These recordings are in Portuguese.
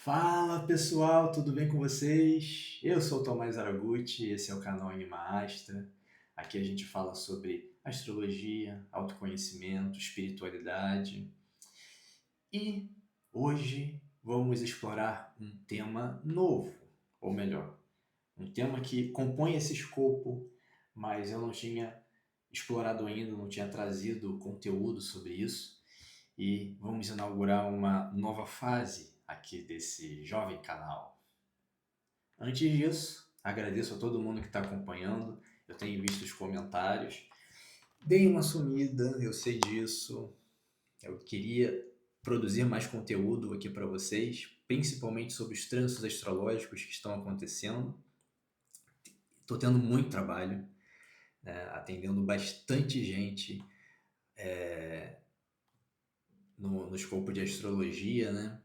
Fala pessoal, tudo bem com vocês? Eu sou o Tomás Araguchi, esse é o canal Anima Astra. Aqui a gente fala sobre astrologia, autoconhecimento, espiritualidade e hoje vamos explorar um tema novo, ou melhor, um tema que compõe esse escopo, mas eu não tinha explorado ainda, não tinha trazido conteúdo sobre isso e vamos inaugurar uma nova fase aqui desse jovem canal. Antes disso, agradeço a todo mundo que está acompanhando. Eu tenho visto os comentários. Dei uma sumida, eu sei disso. Eu queria produzir mais conteúdo aqui para vocês, principalmente sobre os trânsitos astrológicos que estão acontecendo. Estou tendo muito trabalho, né, atendendo bastante gente no escopo de astrologia, né?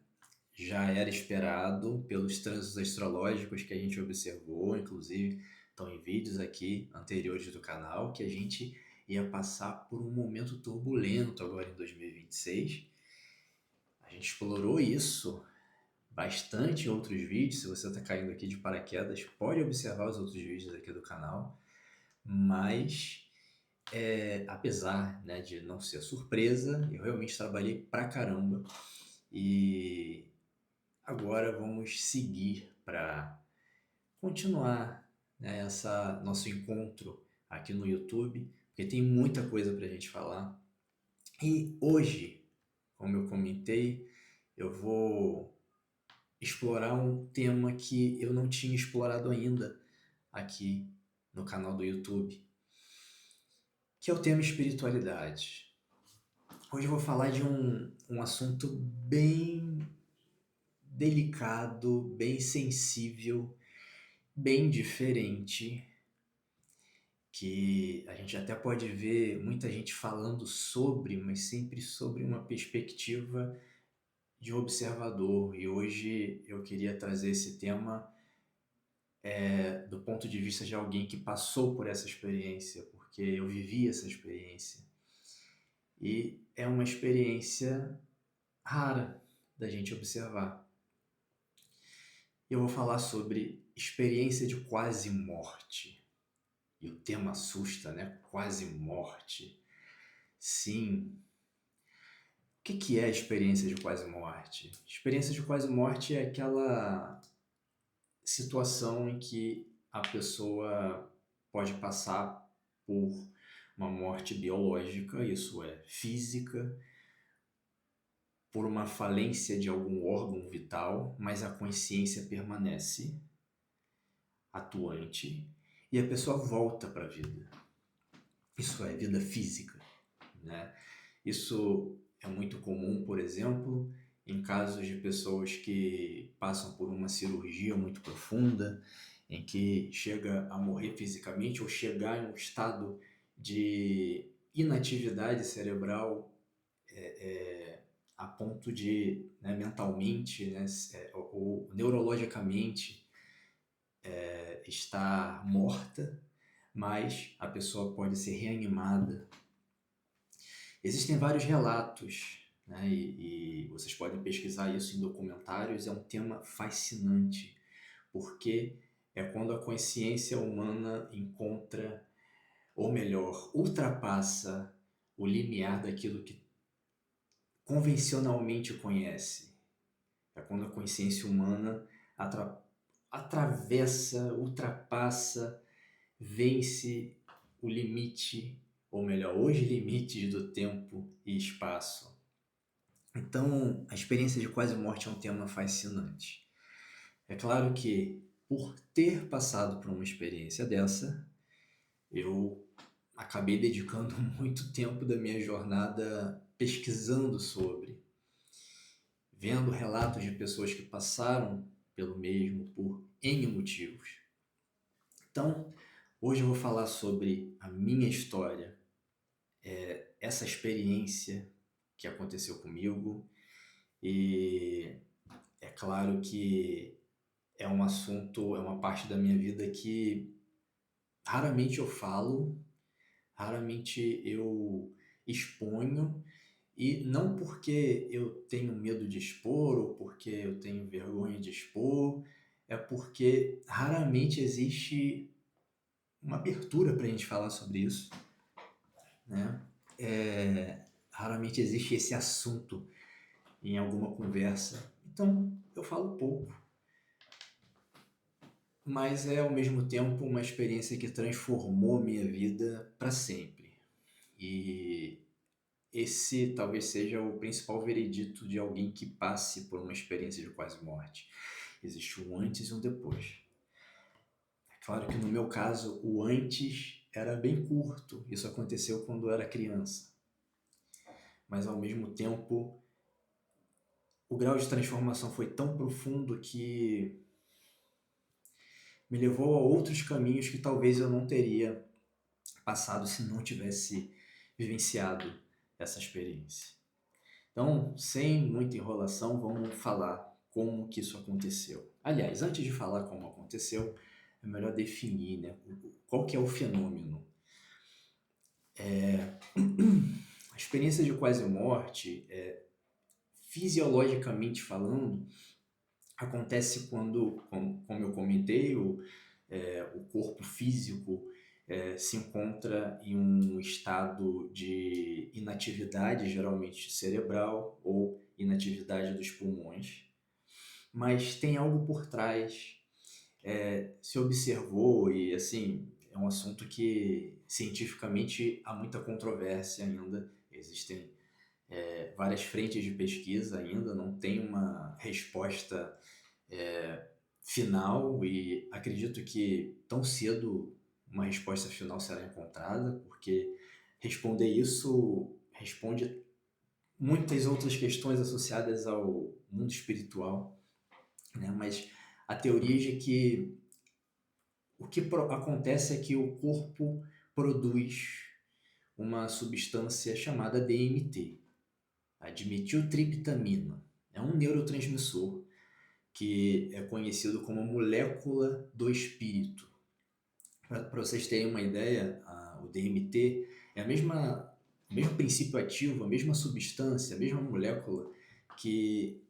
Já era esperado pelos trânsitos astrológicos que a gente observou, inclusive estão em vídeos aqui anteriores do canal, que a gente ia passar por um momento turbulento agora em 2026. A gente explorou isso bastante em outros vídeos. Se você está caindo aqui de paraquedas, pode observar os outros vídeos aqui do canal. Mas, apesar, né, de não ser surpresa, eu realmente trabalhei pra caramba e agora vamos seguir para continuar, né, nosso encontro aqui no YouTube, porque tem muita coisa para a gente falar. E hoje, como eu comentei, eu vou explorar um tema que eu não tinha explorado ainda aqui no canal do YouTube, que é o tema espiritualidade. Hoje eu vou falar de um assunto bem delicado, bem sensível, bem diferente, que a gente até pode ver muita gente falando sobre, mas sempre sobre uma perspectiva de observador. E hoje eu queria trazer esse tema do ponto de vista de alguém que passou por essa experiência, porque eu vivi essa experiência. E é uma experiência rara da gente observar. Eu vou falar sobre experiência de quase morte. E o tema assusta, né? Quase morte. Sim. O que é a experiência de quase morte? Experiência de quase morte é aquela situação em que a pessoa pode passar por uma morte biológica, isso é física, por uma falência de algum órgão vital, mas a consciência permanece atuante e a pessoa volta para a vida. Isso é vida física, né? Isso é muito comum, por exemplo, em casos de pessoas que passam por uma cirurgia muito profunda, em que chega a morrer fisicamente ou chegar em um estado de inatividade cerebral a ponto de, né, mentalmente, né, ou neurologicamente estar morta, mas a pessoa pode ser reanimada. Existem vários relatos, né, e vocês podem pesquisar isso em documentários. É um tema fascinante, porque é quando a consciência humana encontra, ou melhor, ultrapassa o limiar daquilo que convencionalmente conhece. É quando a consciência humana atravessa, ultrapassa, vence o limite, ou melhor, os limites do tempo e espaço. Então, a experiência de quase morte é um tema fascinante. É claro que, por ter passado por uma experiência dessa, eu acabei dedicando muito tempo da minha jornada pesquisando sobre, vendo relatos de pessoas que passaram pelo mesmo por N motivos. Então, hoje eu vou falar sobre a minha história, essa experiência que aconteceu comigo, e é claro que é um assunto, é uma parte da minha vida que raramente eu falo, raramente eu exponho, E não porque eu tenho medo de expor ou porque eu tenho vergonha de expor, é porque raramente existe uma abertura para a gente falar sobre isso, né? Raramente existe esse assunto em alguma conversa. Então, eu falo pouco, mas é ao mesmo tempo uma experiência que transformou minha vida para sempre. E esse talvez seja o principal veredito de alguém que passe por uma experiência de quase morte. Existe um antes e um depois. É claro que no meu caso, o antes era bem curto. Isso aconteceu quando eu era criança. Mas ao mesmo tempo, o grau de transformação foi tão profundo que me levou a outros caminhos que talvez eu não teria passado se não tivesse vivenciado essa experiência. Então, sem muita enrolação, vamos falar como que isso aconteceu. Aliás, antes de falar como aconteceu, é melhor definir, né, qual que é o fenômeno. A experiência de quase morte, fisiologicamente falando, acontece quando, como eu comentei, o corpo físico se encontra em um estado de inatividade, geralmente cerebral, ou inatividade dos pulmões, mas tem algo por trás. Se observou, e assim, é um assunto que cientificamente há muita controvérsia ainda, existem várias frentes de pesquisa ainda, não tem uma resposta final, e acredito que tão cedo uma resposta final será encontrada, porque responder isso responde muitas outras questões associadas ao mundo espiritual, né? Mas a teoria de que o que acontece é que o corpo produz uma substância chamada DMT, a dimetiltriptamina. É um neurotransmissor que é conhecido como molécula do espírito. Para vocês terem uma ideia, o DMT é o mesmo princípio ativo, a mesma substância, a mesma molécula que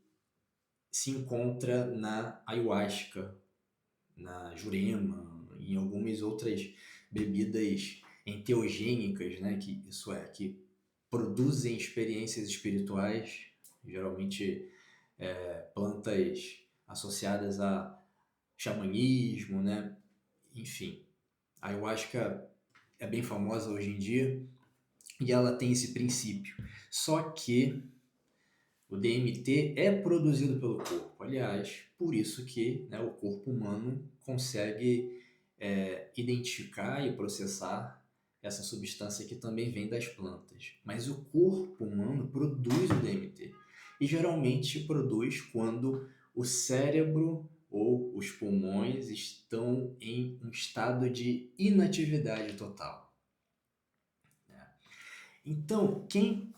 se encontra na ayahuasca, na jurema, em algumas outras bebidas enteogênicas, né? Que produzem experiências espirituais, geralmente plantas associadas a xamanismo, né? Enfim, a ayahuasca é bem famosa hoje em dia e ela tem esse princípio. Só que o DMT é produzido pelo corpo. Aliás, por isso que, né, o corpo humano consegue identificar e processar essa substância que também vem das plantas. Mas o corpo humano produz o DMT. E geralmente produz quando o cérebro ou os pulmões estão em um estado de inatividade total. Então, quem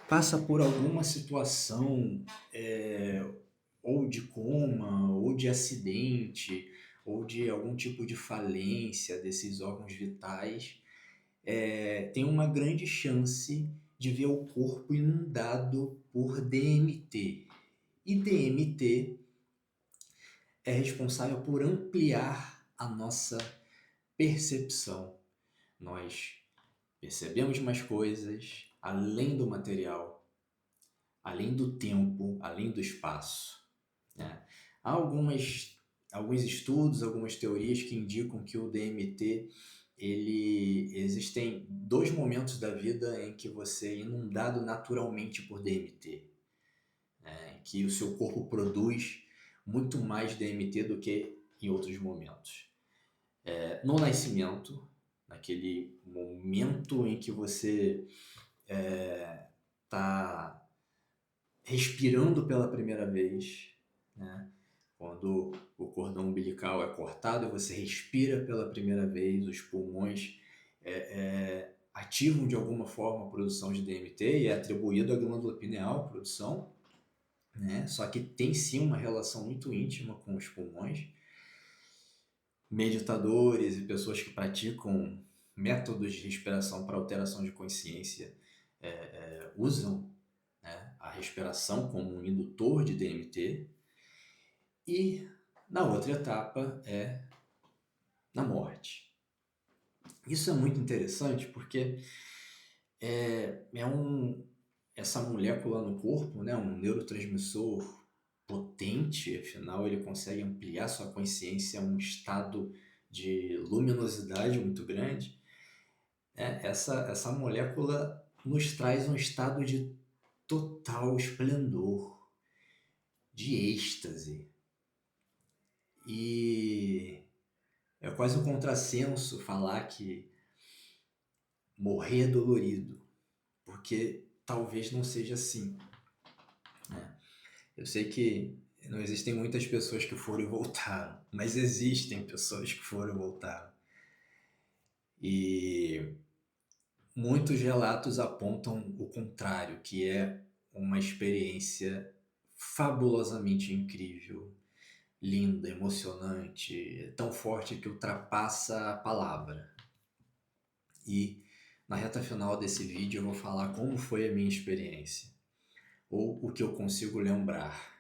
passa por alguma situação ou de coma, ou de acidente, ou de algum tipo de falência desses órgãos vitais, tem uma grande chance de ver o corpo inundado por DMT. E DMT é responsável por ampliar a nossa percepção. Nós percebemos mais coisas além do material, além do tempo, além do espaço, né? Há alguns estudos, algumas teorias que indicam que o DMT, existem dois momentos da vida em que você é inundado naturalmente por DMT, né? Que o seu corpo produz muito mais DMT do que em outros momentos. No nascimento, naquele momento em que você está respirando pela primeira vez, né? Quando o cordão umbilical é cortado, você respira pela primeira vez, os pulmões ativam de alguma forma a produção de DMT e é atribuído à glândula pineal a produção, né? Só que tem sim uma relação muito íntima com os pulmões. Meditadores e pessoas que praticam métodos de respiração para alteração de consciência usam né? A respiração como um indutor de DMT, e na outra etapa é na morte. Isso é muito interessante porque essa molécula no corpo, né, um neurotransmissor potente, afinal ele consegue ampliar sua consciência a um estado de luminosidade muito grande. Essa molécula nos traz um estado de total esplendor, de êxtase. E é quase um contrassenso falar que morrer é dolorido, porque talvez não seja assim, né? Eu sei que não existem muitas pessoas que foram e voltaram, mas existem pessoas que foram e voltaram. E muitos relatos apontam o contrário, que é uma experiência fabulosamente incrível, linda, emocionante, tão forte que ultrapassa a palavra. E na reta final desse vídeo eu vou falar como foi a minha experiência, ou o que eu consigo lembrar,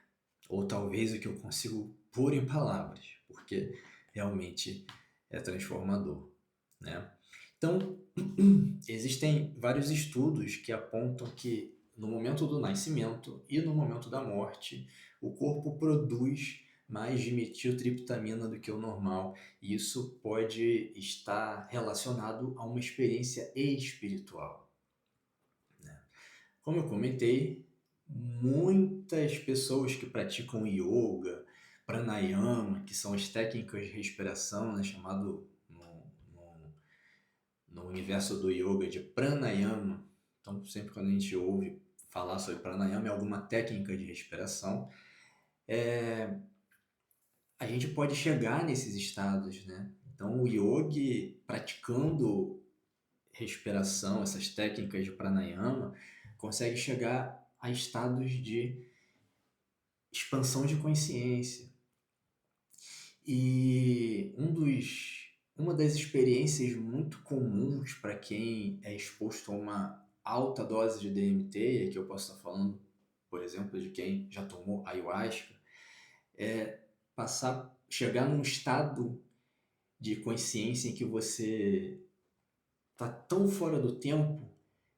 ou talvez o que eu consigo pôr em palavras, porque realmente é transformador, né? Então, existem vários estudos que apontam que no momento do nascimento e no momento da morte, o corpo produz mais dimetiltriptamina do que o normal, e isso pode estar relacionado a uma experiência espiritual, né? Como eu comentei, muitas pessoas que praticam yoga, pranayama, que são as técnicas de respiração, né, chamado no universo do yoga de pranayama. Então, sempre quando a gente ouve falar sobre pranayama, é alguma técnica de respiração, a gente pode chegar nesses estados, né? Então, o yogi praticando respiração, essas técnicas de pranayama, consegue chegar a estados de expansão de consciência. E uma das experiências muito comuns para quem é exposto a uma alta dose de DMT, e aqui eu posso estar falando, por exemplo, de quem já tomou ayahuasca, é chegar num estado de consciência em que você está tão fora do tempo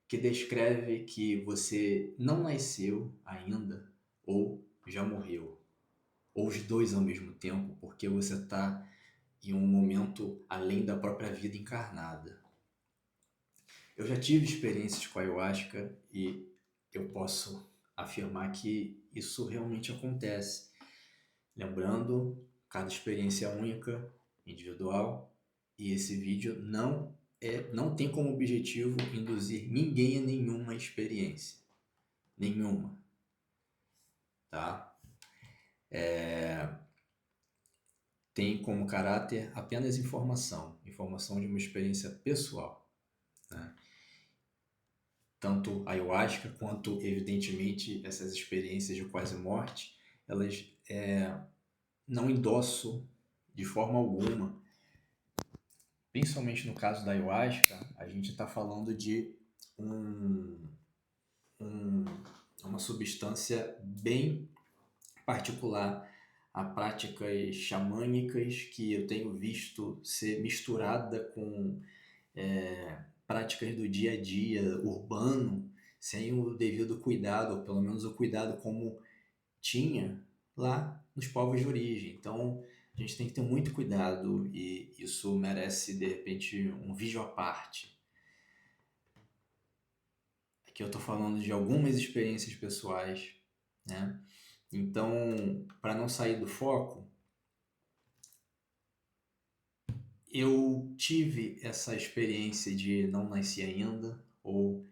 que descreve que você não nasceu ainda ou já morreu, ou os dois ao mesmo tempo, porque você está em um momento além da própria vida encarnada. Eu já tive experiências com ayahuasca e eu posso afirmar que isso realmente acontece. Lembrando, cada experiência é única, individual, e esse vídeo não tem como objetivo induzir ninguém a nenhuma experiência. Nenhuma. Tá? Tem como caráter apenas informação de uma experiência pessoal, né? Tanto a ayahuasca quanto, evidentemente, essas experiências de quase morte, elas não endosso de forma alguma. Principalmente no caso da ayahuasca, a gente está falando de uma substância bem particular a práticas xamânicas que eu tenho visto ser misturada com práticas do dia a dia urbano, sem o devido cuidado, ou pelo menos o cuidado como tinha lá nos povos de origem. Então, a gente tem que ter muito cuidado e isso merece, de repente, um vídeo à parte. Aqui eu estou falando de algumas experiências pessoais, né? Então, para não sair do foco, eu tive essa experiência de não nasci ainda, ou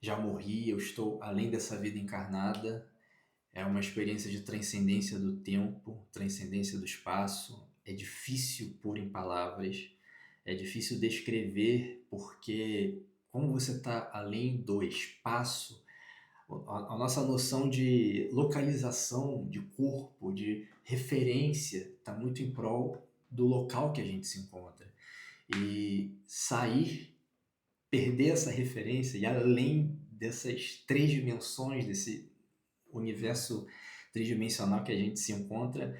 já morri, eu estou além dessa vida encarnada. É uma experiência de transcendência do tempo, transcendência do espaço. É difícil pôr em palavras, é difícil descrever, porque como você está além do espaço, a nossa noção de localização, de corpo, de referência, está muito em prol do local que a gente se encontra. E sair, perder essa referência e além dessas três dimensões, desse universo tridimensional que a gente se encontra,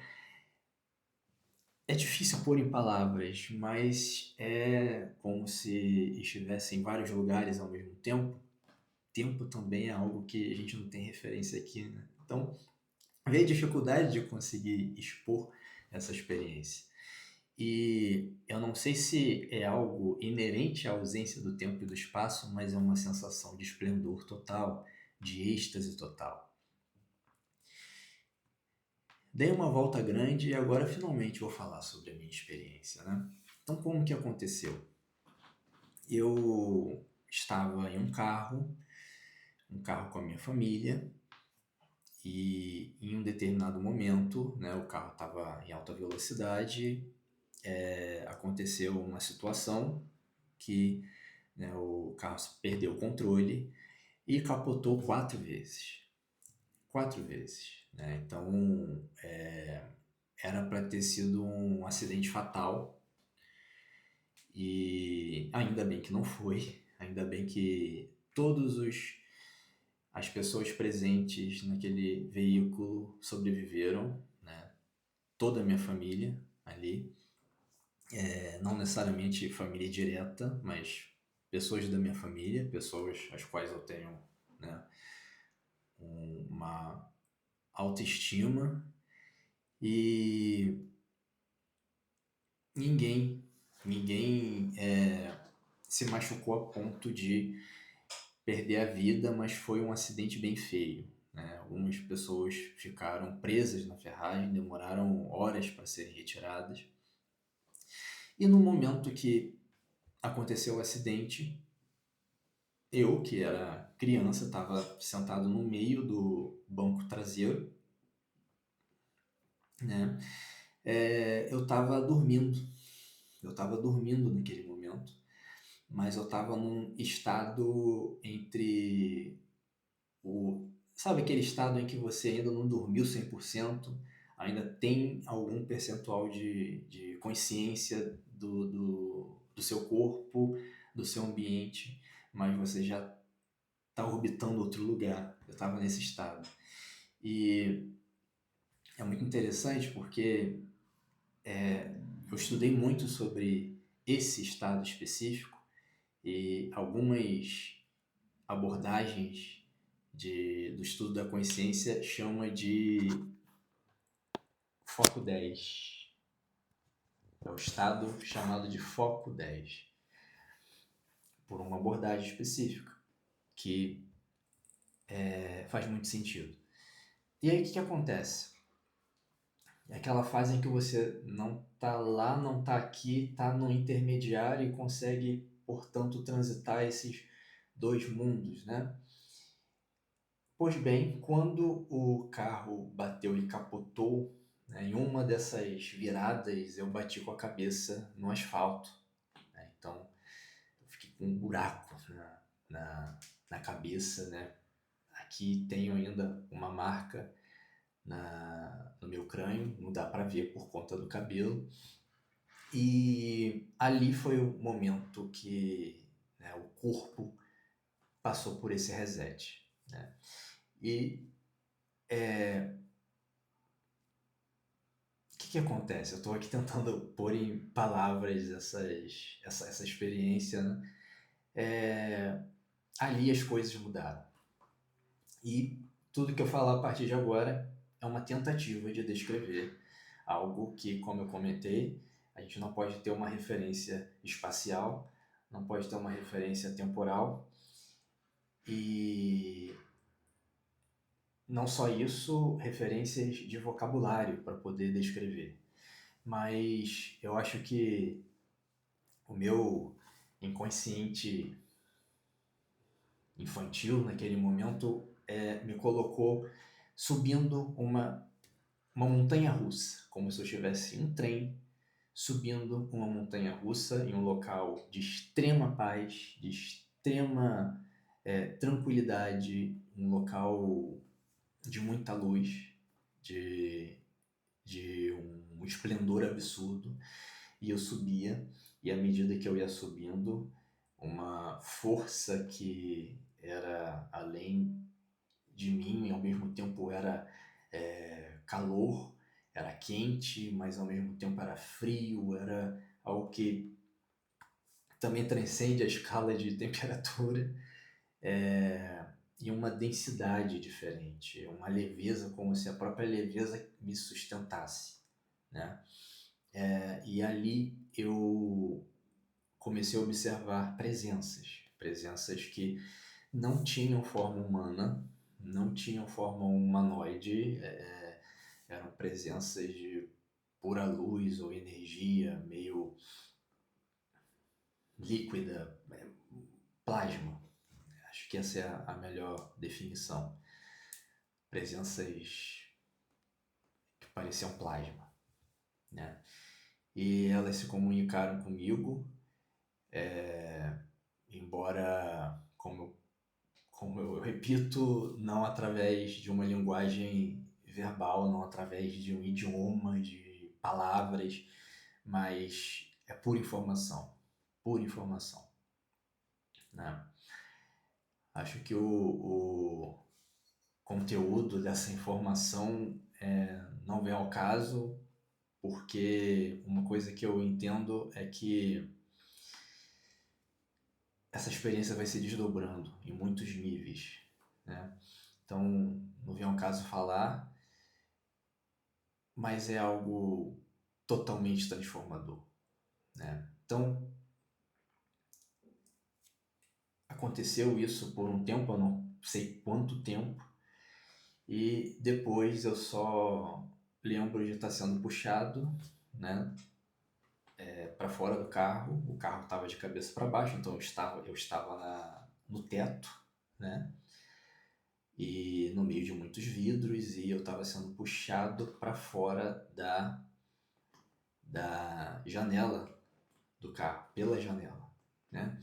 é difícil pôr em palavras, mas é como se estivesse em vários lugares ao mesmo tempo. Tempo também é algo que a gente não tem referência aqui, né? Então, veio a dificuldade de conseguir expor essa experiência. E eu não sei se é algo inerente à ausência do tempo e do espaço, mas é uma sensação de esplendor total, de êxtase total. Dei uma volta grande e agora finalmente vou falar sobre a minha experiência, né? Então, como que aconteceu? Eu estava em um carro com a minha família, e em um determinado momento, né, o carro estava em alta velocidade, aconteceu uma situação que, né, o carro perdeu o controle e capotou 4 vezes. 4 vezes, né? Então, era para ter sido um acidente fatal e ainda bem que não foi. Ainda bem que as pessoas presentes naquele veículo sobreviveram, né? Toda a minha família ali, não necessariamente família direta, mas pessoas da minha família, pessoas às quais eu tenho, né, uma autoestima, e ninguém se machucou a ponto de perder a vida, mas foi um acidente bem feio, né? Algumas pessoas ficaram presas na ferragem, demoraram horas para serem retiradas. E no momento que aconteceu o acidente, eu, que era criança, estava sentado no meio do banco traseiro, né? Eu estava dormindo. Eu estava dormindo naquele momento, mas eu estava num estado entre o... Sabe aquele estado em que você ainda não dormiu 100%, ainda tem algum percentual de consciência do seu corpo, do seu ambiente, mas você já está orbitando outro lugar. Eu estava nesse estado. E é muito interessante porque eu estudei muito sobre esse estado específico, e algumas abordagens do estudo da consciência chama de foco 10. É o estado chamado de foco 10, por uma abordagem específica, que faz muito sentido. E aí o que acontece? É aquela fase em que você não está lá, não está aqui, está no intermediário e consegue, portanto, transitar esses dois mundos, né? Pois bem, quando o carro bateu e capotou, né, em uma dessas viradas eu bati com a cabeça no asfalto, né? Então eu fiquei com um buraco na cabeça, né? Aqui tenho ainda uma marca no meu crânio, não dá para ver por conta do cabelo. E ali foi o momento que, né, o corpo passou por esse reset, né? E o que acontece? Eu estou aqui tentando pôr em palavras essa experiência, né? Ali as coisas mudaram. E tudo que eu falar a partir de agora é uma tentativa de descrever algo que, como eu comentei, a gente não pode ter uma referência espacial, não pode ter uma referência temporal, e não só isso, referências de vocabulário para poder descrever. Mas eu acho que o meu inconsciente infantil naquele momento me colocou subindo uma montanha russa, como se eu estivesse em um trem subindo uma montanha russa em um local de extrema paz, de extrema tranquilidade, um local de muita luz, de um esplendor absurdo. E eu subia, e à medida que eu ia subindo, uma força que era além de mim, ao mesmo tempo era calor, era quente, mas ao mesmo tempo era frio, era algo que também transcende a escala de temperatura, e uma densidade diferente, uma leveza, como se a própria leveza me sustentasse, né? E ali eu comecei a observar presenças que não tinham forma humana, não tinham forma humanoide, eram presenças de pura luz ou energia, meio líquida, plasma. Acho que essa é a melhor definição. Presenças que pareciam plasma, né? E elas se comunicaram comigo, embora, como eu repito, não através de uma linguagem verbal, não através de um idioma, de palavras, mas é pura informação, né? Acho que o conteúdo dessa informação não vem ao caso, porque uma coisa que eu entendo é que essa experiência vai se desdobrando em muitos níveis, né? Então, não vem ao caso falar, mas é algo totalmente transformador, né? Então, aconteceu isso por um tempo, eu não sei quanto tempo, e depois eu só lembro de estar sendo puxado, né, para fora do carro. O carro estava de cabeça para baixo, então eu estava no teto, né, e no meio de muitos vidros, e eu estava sendo puxado para fora da janela do carro, pela janela, né?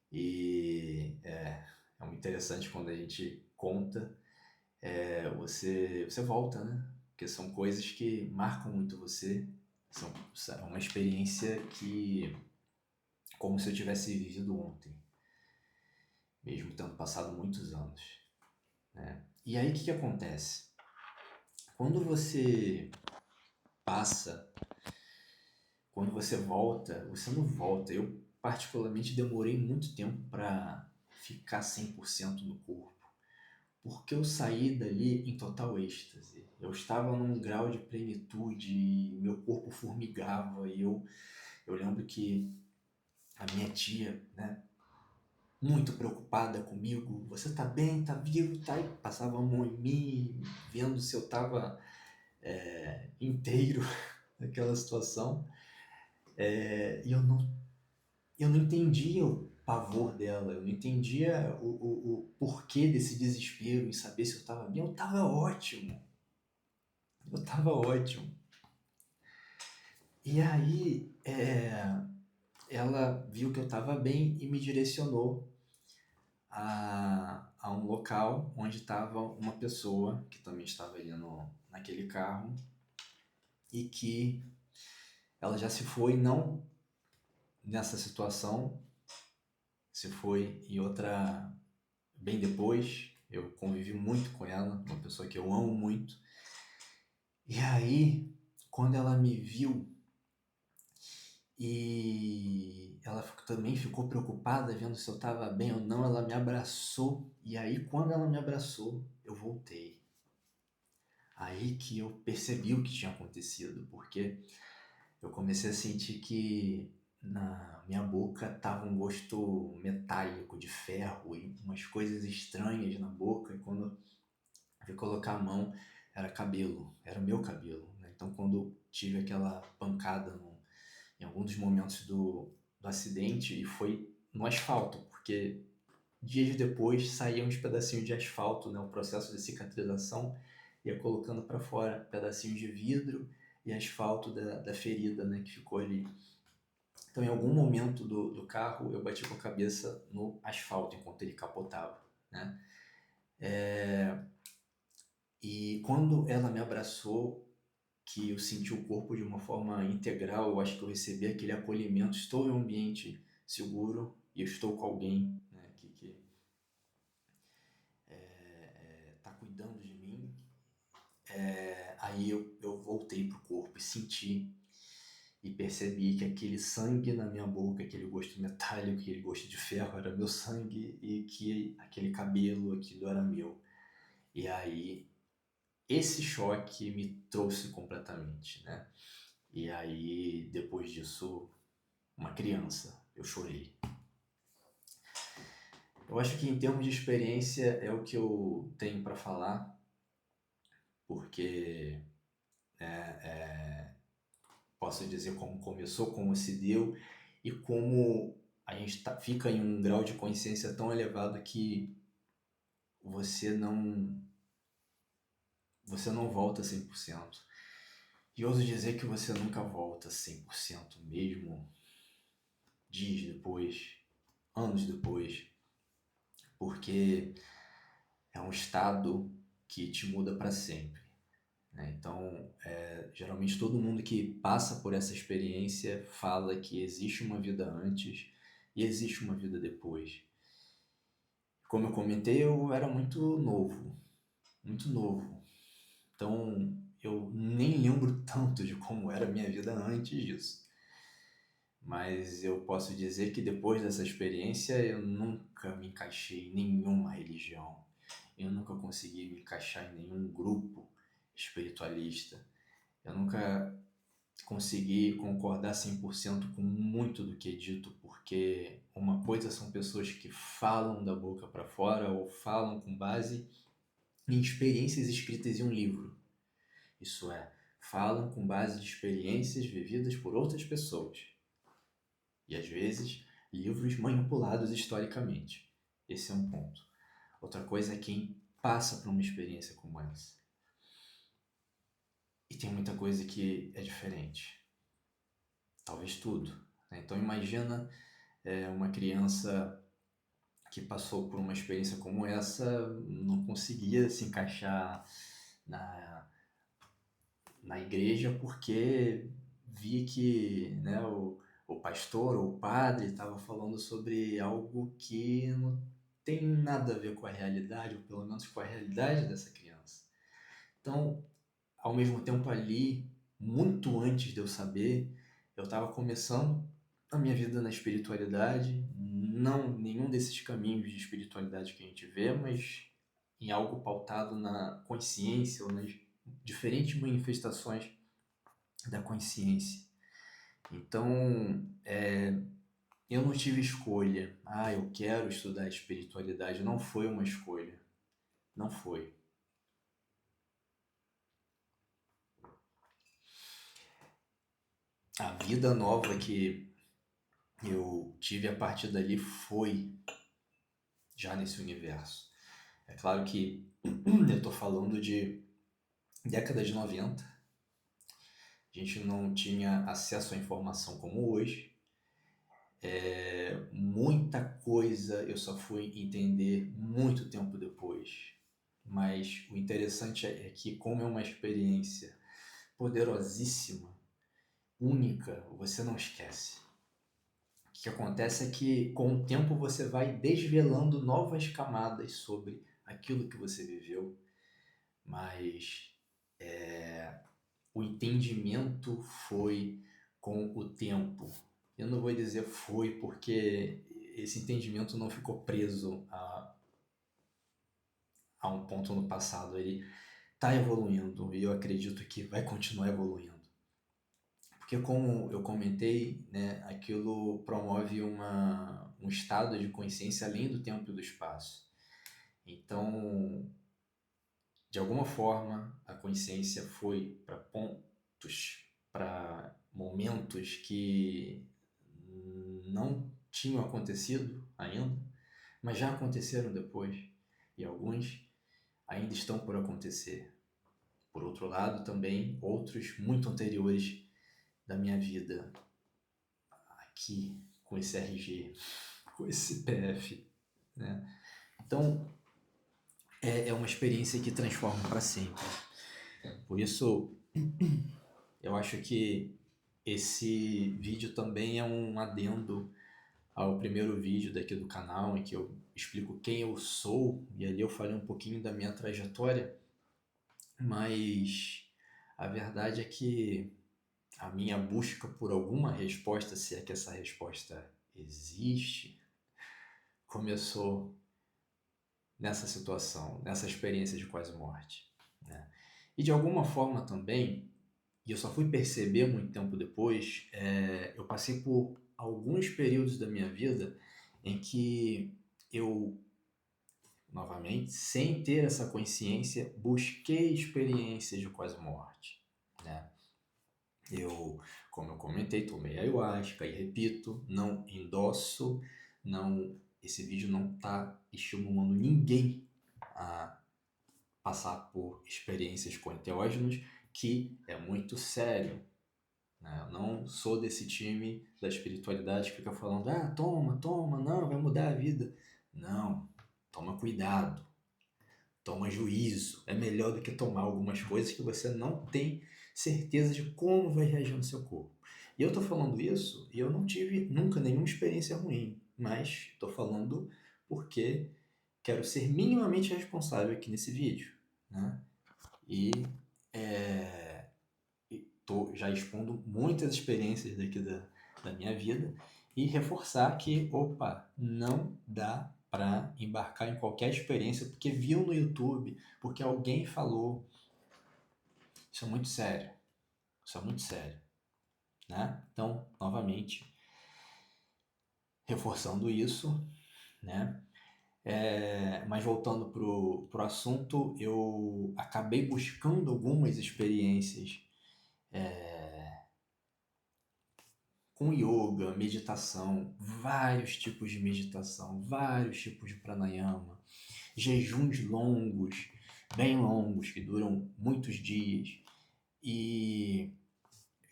E é muito interessante quando a gente conta, você volta, né? Porque são coisas que marcam muito você, é uma experiência que, como se eu tivesse vivido ontem, mesmo tendo passado muitos anos, né? E aí o que acontece? Quando você passa, quando você volta, você não volta. Eu particularmente demorei muito tempo para ficar 100% no corpo, porque eu saí dali em total êxtase. Eu estava num grau de plenitude, meu corpo formigava, e eu lembro que a minha tia, né, muito preocupada comigo, você tá bem, tá vivo, tá? E passava a mão em mim, vendo se eu tava inteiro naquela situação. E eu não entendia o pavor dela, eu não entendia o porquê desse desespero em saber se eu estava bem. Eu estava ótimo. E aí ela viu que eu estava bem e me direcionou a um local onde estava uma pessoa que também estava ali naquele carro, e que ela já se foi, não nessa situação, se foi em outra bem depois. Eu convivi muito com ela, uma pessoa que eu amo muito. E aí, quando ela me viu, e ela também ficou preocupada vendo se eu estava bem ou não, ela me abraçou. E aí, quando ela me abraçou, eu voltei. Aí que eu percebi o que tinha acontecido, porque eu comecei a sentir que na minha boca tava um gosto metálico de ferro e umas coisas estranhas na boca. E quando eu fui colocar a mão, era cabelo, era o meu cabelo, né? Então, quando tive aquela pancada em algum dos momentos do acidente, e foi no asfalto, porque dias depois saíam uns pedacinhos de asfalto, né? O processo de cicatrização ia colocando para fora pedacinhos de vidro e asfalto da ferida, né, que ficou ali. Então, em algum momento do carro, eu bati com a cabeça no asfalto enquanto ele capotava, né? E quando ela me abraçou, que eu senti o corpo de uma forma integral, eu acho que eu recebi aquele acolhimento. Estou em um ambiente seguro e eu estou com alguém, né, que Aí eu voltei pro corpo e senti e percebi que aquele sangue na minha boca, aquele gosto metálico, aquele gosto de ferro era meu sangue e que aquele cabelo, aquilo era meu. E aí esse choque me trouxe completamente, né? E aí depois disso, uma criança, eu chorei. Eu acho que em termos de experiência é o que eu tenho para falar, porque posso dizer como começou, como se deu e como a gente fica em um grau de consciência tão elevado que você não você não volta 100%. E ouso dizer que você nunca volta 100% mesmo dias depois, anos depois, porque é um estado que te muda para sempre, né? Então, geralmente todo mundo que passa por essa experiência fala que existe uma vida antes e existe uma vida depois. Como eu comentei, eu era muito novo, muito novo. Então, eu nem lembro tanto de como era a minha vida antes disso. Mas eu posso dizer que depois dessa experiência eu nunca me encaixei em nenhuma religião. Eu nunca consegui me encaixar em nenhum grupo espiritualista. Eu nunca consegui concordar 100% com muito do que é dito, porque uma coisa são pessoas que falam da boca para fora ou falam com base em experiências escritas em um livro. Isso é, falam com base de experiências vividas por outras pessoas. E às vezes, livros manipulados historicamente. Esse é um ponto. Outra coisa é quem passa por uma experiência como essa. E tem muita coisa que é diferente. Talvez tudo, né? Então imagina uma criança que passou por uma experiência como essa, não conseguia se encaixar na, na igreja porque via que, né, o pastor ou o padre estava falando sobre algo que não tem nada a ver com a realidade, ou pelo menos com a realidade dessa criança. Então, ao mesmo tempo ali, muito antes de eu saber, eu estava começando a minha vida na espiritualidade, não nenhum desses caminhos de espiritualidade que a gente vê, mas em algo pautado na consciência ou nas diferentes manifestações da consciência. Então, eu não tive escolha. Ah, eu quero estudar espiritualidade. Não foi uma escolha. Não foi. A vida nova que eu tive a partir dali foi já nesse universo. É claro que eu estou falando de década de 90. A gente não tinha acesso à informação como hoje. Muita coisa eu só fui entender muito tempo depois. Mas o interessante é que, como é uma experiência poderosíssima, única, você não esquece. O que acontece é que, com o tempo, você vai desvelando novas camadas sobre aquilo que você viveu, mas o entendimento foi com o tempo. Eu não vou dizer foi porque esse entendimento não ficou preso a um ponto no passado. Ele está evoluindo e eu acredito que vai continuar evoluindo. Porque como eu comentei, né, aquilo promove um estado de consciência além do tempo e do espaço. Então, de alguma forma, a consciência foi para pontos, para momentos que não tinham acontecido ainda, mas já aconteceram depois, e alguns ainda estão por acontecer. Por outro lado, também outros muito anteriores da minha vida, aqui com esse RG, com esse CPF, né? Então, é uma experiência que transforma para sempre. Por isso, eu acho que esse vídeo também é um adendo ao primeiro vídeo daqui do canal, em que eu explico quem eu sou, e ali eu falei um pouquinho da minha trajetória, mas a verdade é que a minha busca por alguma resposta, se é que essa resposta existe, começou nessa situação, nessa experiência de quase morte, né? E de alguma forma também, e eu só fui perceber muito tempo depois, eu passei por alguns períodos da minha vida em que eu, novamente, sem ter essa consciência, busquei experiências de quase morte, né? Eu, como eu comentei, tomei ayahuasca e repito, não endosso, não, esse vídeo não está estimulando ninguém a passar por experiências com enteógenos, que é muito sério, né? Eu não sou desse time da espiritualidade que fica falando, toma, não, vai mudar a vida. Não, toma cuidado, toma juízo. É melhor do que tomar algumas coisas que você não tem certeza de como vai reagir no seu corpo. E eu tô falando isso e eu não tive nunca nenhuma experiência ruim, mas tô falando porque quero ser minimamente responsável aqui nesse vídeo, né? E tô já expondo muitas experiências daqui da minha vida e reforçar que, opa, não dá para embarcar em qualquer experiência porque viu no YouTube, porque alguém falou. Isso é muito sério. Isso é muito sério, né? Então, novamente, reforçando isso, né? Mas voltando pro assunto, eu acabei buscando algumas experiências com yoga, meditação, vários tipos de meditação, vários tipos de pranayama, jejuns longos, bem longos, que duram muitos dias. E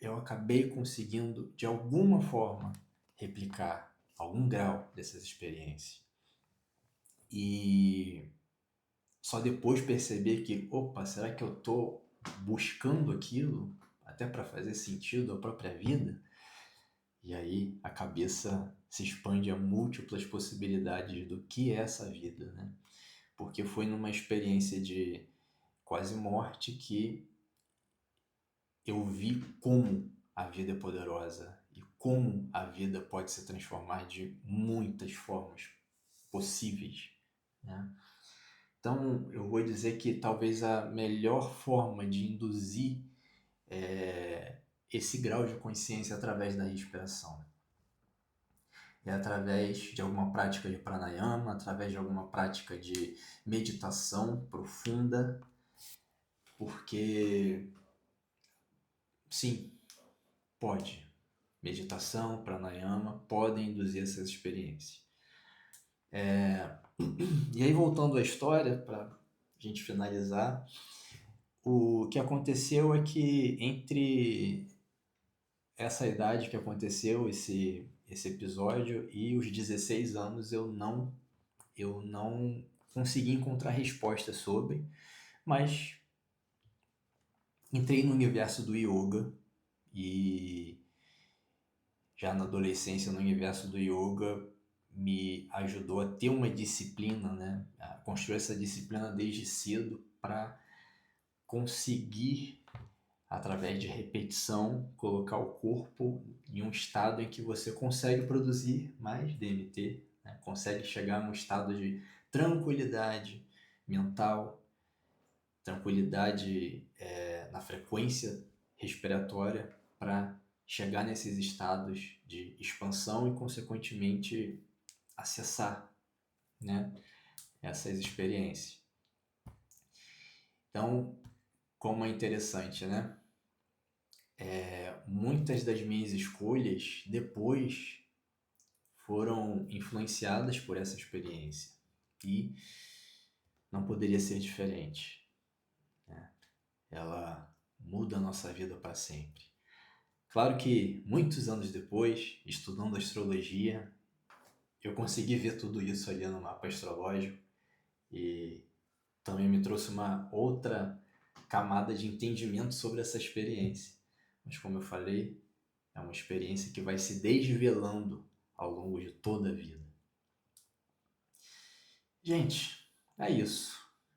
eu acabei conseguindo, de alguma forma, replicar algum grau dessas experiências. E só depois perceber que, opa, será que eu estou buscando aquilo até para fazer sentido à própria vida? E aí a cabeça se expande a múltiplas possibilidades do que é essa vida, né? Porque foi numa experiência de quase morte que eu vi como a vida é poderosa e como a vida pode se transformar de muitas formas possíveis, né? Então, eu vou dizer que talvez a melhor forma de induzir esse grau de consciência é através da respiração. É através de alguma prática de pranayama, através de alguma prática de meditação profunda, porque sim, pode. Meditação, pranayama podem induzir essas experiências. E aí, voltando à história, para a gente finalizar, o que aconteceu é que entre essa idade que aconteceu, esse episódio, e os 16 anos, eu não consegui encontrar resposta sobre, mas entrei no universo do yoga e já na adolescência no universo do yoga me ajudou a ter uma disciplina, né? A construir essa disciplina desde cedo para conseguir, através de repetição, colocar o corpo em um estado em que você consegue produzir mais DMT, né? Consegue chegar num estado de tranquilidade mental, tranquilidade na frequência respiratória para chegar nesses estados de expansão e, consequentemente, acessar, né, essas experiências. Então, como é interessante, né? Muitas das minhas escolhas depois foram influenciadas por essa experiência e não poderia ser diferente, né? Ela muda a nossa vida para sempre. Claro que muitos anos depois, estudando astrologia, eu consegui ver tudo isso ali no mapa astrológico e também me trouxe uma outra camada de entendimento sobre essa experiência. Mas como eu falei, é uma experiência que vai se desvelando ao longo de toda a vida. Gente, é isso.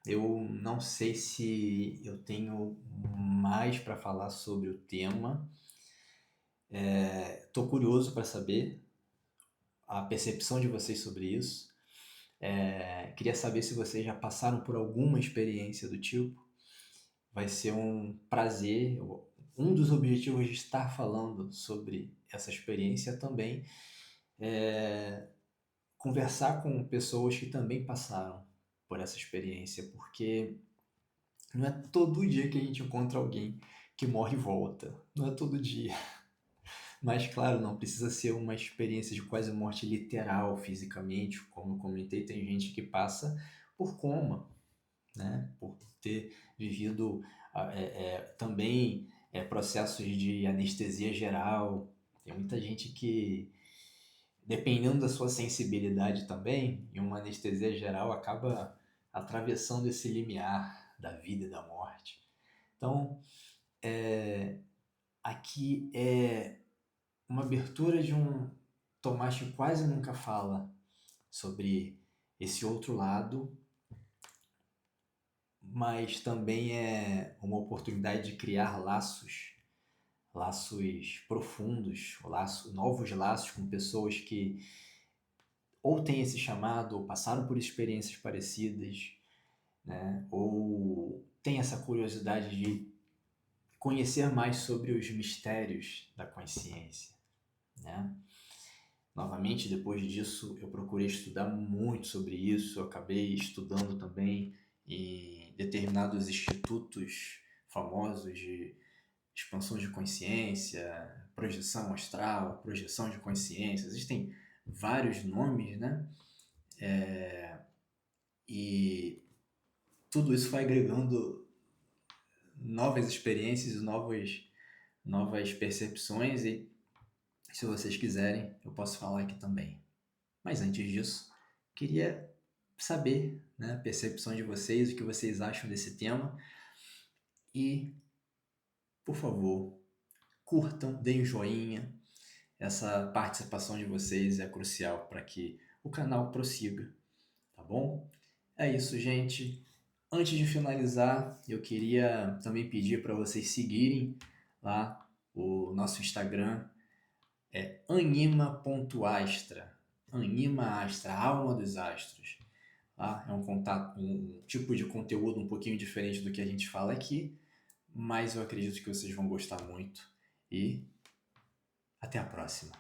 Eu não sei se eu tenho mais para falar sobre o tema. Estou curioso para saber a percepção de vocês sobre isso. Queria saber se vocês já passaram por alguma experiência do tipo. Vai ser um prazer. Um dos objetivos de estar falando sobre essa experiência também é conversar com pessoas que também passaram por essa experiência, porque não é todo dia que a gente encontra alguém que morre e volta. Não é todo dia. Mas, claro, não precisa ser uma experiência de quase morte literal, fisicamente. Como eu comentei, tem gente que passa por coma, né? Por ter vivido também processos de anestesia geral. Tem muita gente que, dependendo da sua sensibilidade também, em uma anestesia geral acaba atravessando esse limiar da vida e da morte. Então, aqui é uma abertura de um Tomás que quase nunca fala sobre esse outro lado, mas também é uma oportunidade de criar laços profundos, novos laços com pessoas que ou têm esse chamado, ou passaram por experiências parecidas, né? Ou têm essa curiosidade de conhecer mais sobre os mistérios da consciência, né? Novamente, depois disso, eu procurei estudar muito sobre isso, eu acabei estudando também em determinados institutos famosos de expansão de consciência, projeção astral, projeção de consciência. Existem vários nomes, né? E tudo isso vai agregando novas experiências e novas percepções, e se vocês quiserem, eu posso falar aqui também. Mas antes disso, queria saber, né, a percepção de vocês, o que vocês acham desse tema. E, por favor, curtam, deem um joinha. Essa participação de vocês é crucial para que o canal prossiga, tá bom? É isso, gente. Antes de finalizar, eu queria também pedir para vocês seguirem lá o nosso Instagram, anima.astra. Anima Astra, a alma dos astros. Tá? É um tipo de conteúdo um pouquinho diferente do que a gente fala aqui, mas eu acredito que vocês vão gostar muito. E até a próxima.